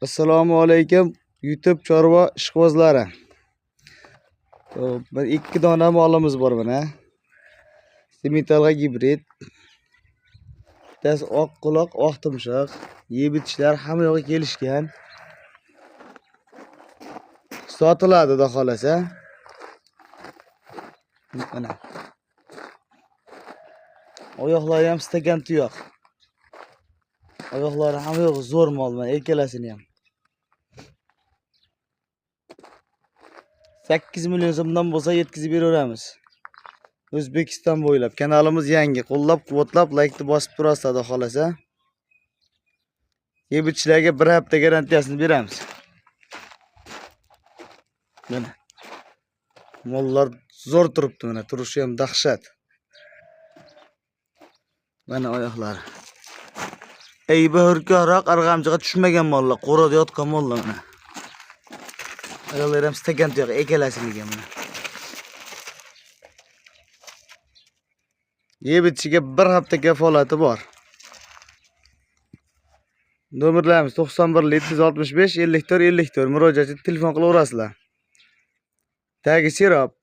Assalomu alaykum YouTube chorva ishqibozlari. Bir ikki dona molimiz bor mana. Semitalga gibrid. Bittasi oq quloq, oq tumshuq. Yeb bitishlar hamma yo'g'i kelishgan. Sotiladi xudo xolasa. Mana. Oyoqlari ham stakan tuyoq. Oyoqlari hamma yo'g'i zo'r mol mana, ikkalasini ham. 8 million so'mdan bo'lsa yetkazib beraveramiz. O'zbekiston bo'ylab kanalimiz yangi. Qo'llab-quvvatlab, like-ni bosib turasiz, xudo xolasa. Yebitchilarga 1 hafta garantiyasini beramiz. Mana. Mollar zo'r turibdi mana, turishi ham dahshat. Mana oyoqlari. Ayba hurkoqroq arg'amchiga tushmagan mollar, qo'rada yotgan mollar mana. Oyoqlari ham stakan tuyoq, ikkalasiniga mana. Yebitchiga 1 hafta kafolati bor. Nomerlarimiz 91 765 54 54. Murojaat etib telefon qilaverasizlar. Tagi Serop.